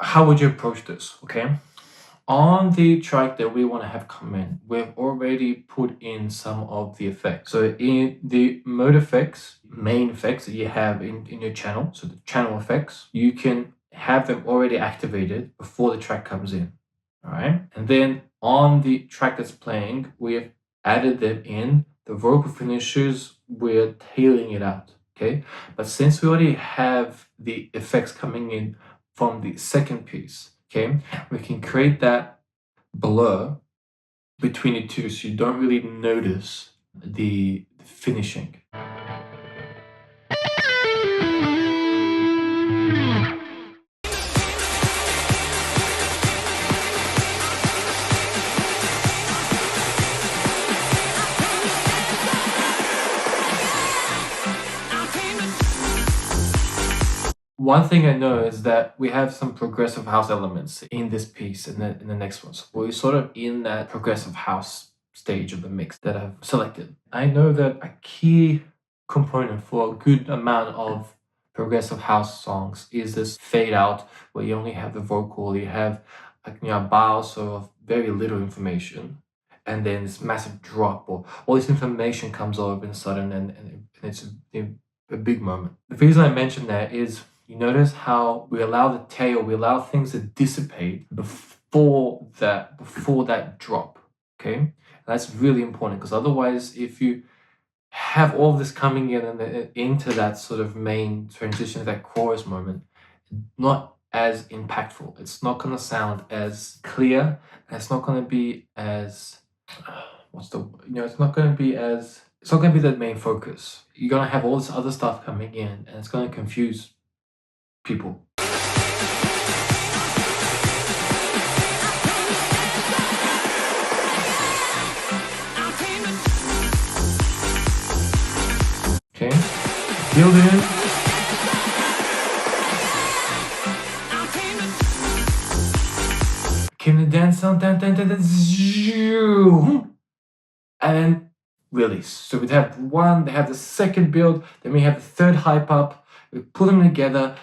How would you approach this? Okay, on the track that we want to have come in, we've already put in some of the effects. So in the mode effects, main effects that you have in your channel, so the channel effects, you can have them already activated before the track comes in. All right, and then on the track that's playing, we have added them in. The vocal finishes, we're tailing it out. Okay, but since we already have the effects coming in from the second piece, okay, we can create that blur between the two so you don't really notice the finishing. One thing I know is that we have some progressive house elements in this piece and then in the next one. So we're sort of in that progressive house stage of the mix that I've selected. I know that a key component for a good amount of progressive house songs is this fade out where you only have the vocal, you have a bar so of very little information, and then this massive drop or all this information comes all of a sudden and it's a big moment. The reason I mentioned that is you notice how we allow the tail, we allow things to dissipate before that drop, okay? And that's really important because otherwise if you have all of this coming in and into that sort of main transition, that chorus moment, not as impactful. It's not going to sound as clear, and it's not going to be as, it's not going to be the main focus. You're going to have all this other stuff coming in and it's going to confuse people. Okay, build in. Can the dance on and then release. So we have one, they have the second build, then we have the third hype up, we put them together,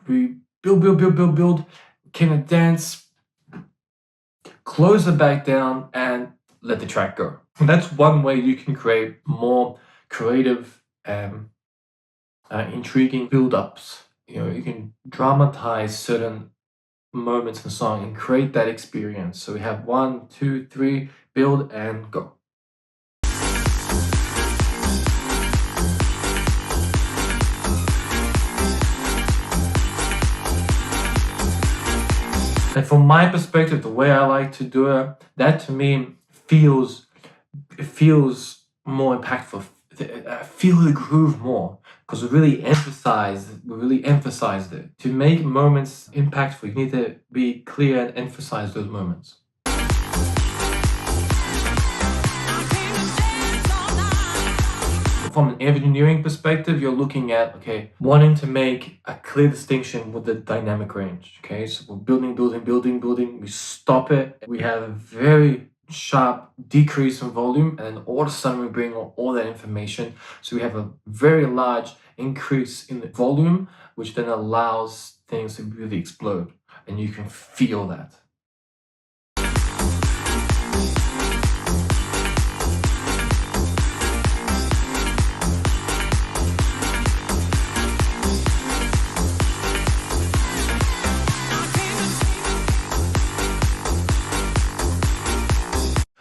we build, can it dance, close it back down and let the track go. And that's one way you can create more creative intriguing build-ups. You can dramatize certain moments in the song and create that experience. So we have 1, 2, 3, build and go. And from my perspective, the way I like to do it, that to me feels more impactful. I feel the groove more because we really emphasized it. To make moments impactful, you need to be clear and emphasize those moments. From an engineering perspective, you're looking at, wanting to make a clear distinction with the dynamic range, So we're building, we stop it, we have a very sharp decrease in volume, and then all of a sudden we bring all that information. So we have a very large increase in the volume, which then allows things to really explode, and you can feel that.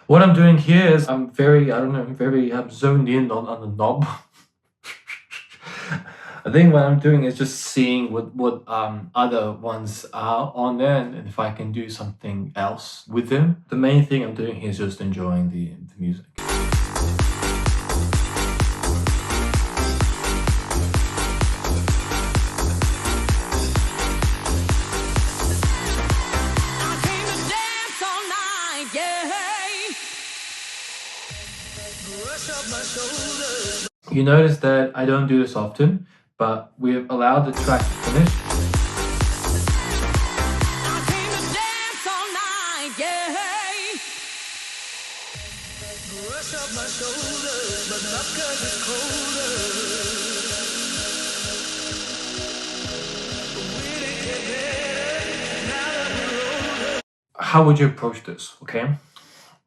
What I'm doing here is I'm very zoned in on the knob. I think what I'm doing is just seeing what other ones are on there and if I can do something else with them. The main thing I'm doing here is just enjoying the music. You notice that I don't do this often, but we've allowed the track to finish. how would you approach this? Okay.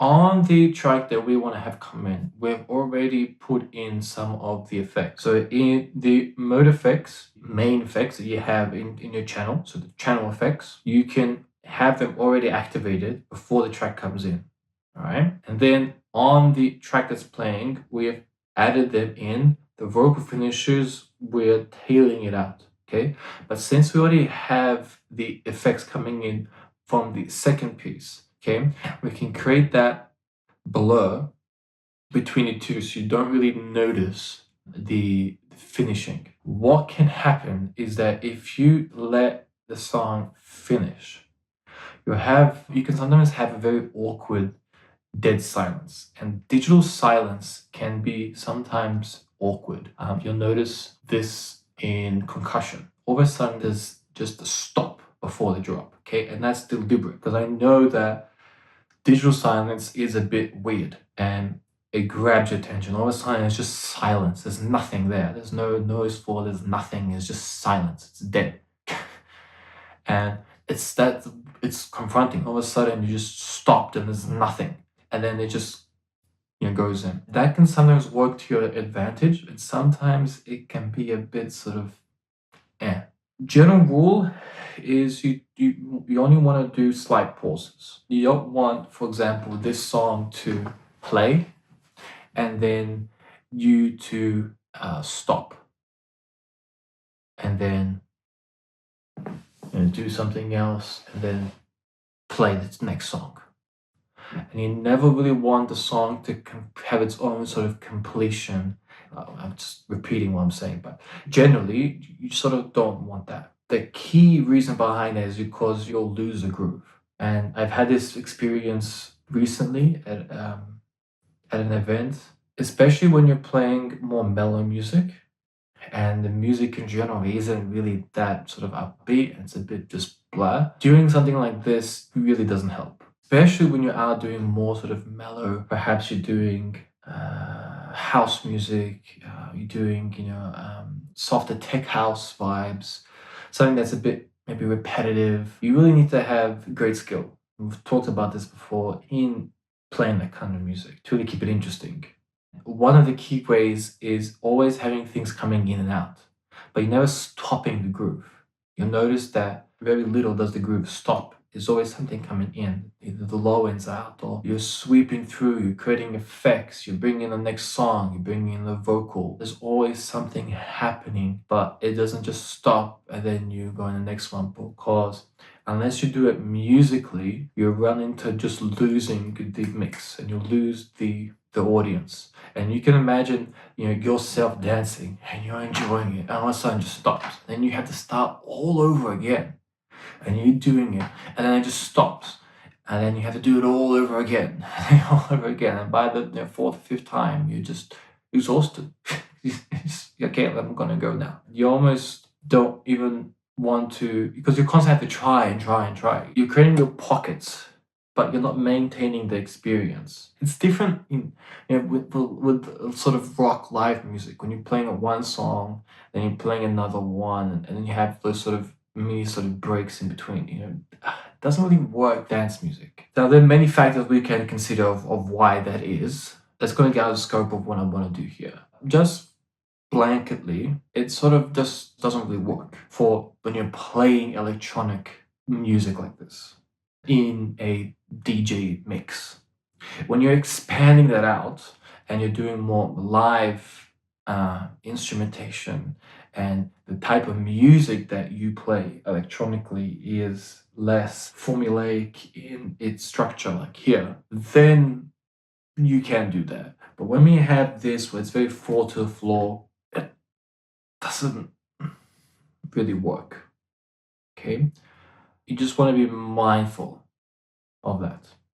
On the track that we want to have come in, we've already put in some of the effects. So in the mode effects, main effects that you have in your channel, so the channel effects, you can have them already activated before the track comes in. All right. And then on the track that's playing, we've added them in. The vocal finishes, we're tailing it out. Okay. But since we already have the effects coming in from the second piece, okay, we can create that blur between the two so you don't really notice the finishing. What can happen is that if you let the song finish, you can sometimes have a very awkward dead silence, and digital silence can be sometimes awkward. You'll notice this in concussion. All of a sudden there's just a stop before the drop, okay, and that's deliberate because I know that digital silence is a bit weird and it grabs your attention. All of a sudden, it's just silence. There's nothing there. There's no noise for. There's nothing. It's just silence. It's dead, and it's confronting. All of a sudden, you just stopped and there's nothing, and then it just goes in. That can sometimes work to your advantage, and sometimes it can be a bit sort of eh. General rule is you only want to do slight pauses. You don't want, for example, this song to play and then you to stop and then do something else and then play the next song. And you never really want the song to have its own sort of completion. I'm just repeating what I'm saying, but generally, you sort of don't want that. The key reason behind it is because you'll lose the groove. And I've had this experience recently at an event, especially when you're playing more mellow music and the music in general isn't really that sort of upbeat, it's a bit just blah. Doing something like this really doesn't help, especially when you are doing more sort of mellow. Perhaps you're doing house music, you're doing softer tech house vibes, something that's a bit maybe repetitive. You really need to have great skill. We've talked about this before in playing that kind of music to really keep it interesting. One of the key ways is always having things coming in and out, but you're never stopping the groove. You'll notice that very little does the groove stop. There's always something coming in, either the low end's out or you're sweeping through, you're creating effects, you're bringing in the next song, you're bringing in the vocal. There's always something happening, but it doesn't just stop and then you go in the next one, because unless you do it musically, you run into just losing the mix and you lose the audience. And you can imagine, yourself dancing and you're enjoying it, and all of a sudden it just stops. Then you have to start all over again, and you're doing it, and then it just stops, and then you have to do it all over again, all over again. And by the fourth, fifth time, you're just exhausted. Okay, I'm gonna go now. You almost don't even want to, because you constantly have to try and try and try. You're creating your pockets, but you're not maintaining the experience. It's different with sort of rock live music. When you're playing one song, then you're playing another one, and then you have those sort of mini sort of breaks in between. It doesn't really work dance music. Now there are many factors we can consider of why that is. That's going to get out of the scope of what I want to do here. Just blanketly, it sort of just doesn't really work for when you're playing electronic music like this in a DJ mix. When you're expanding that out and you're doing more live instrumentation, and the type of music that you play electronically is less formulaic in its structure, like here, then you can do that. But when we have this where it's very four to the floor, it doesn't really work. Okay? You just want to be mindful of that.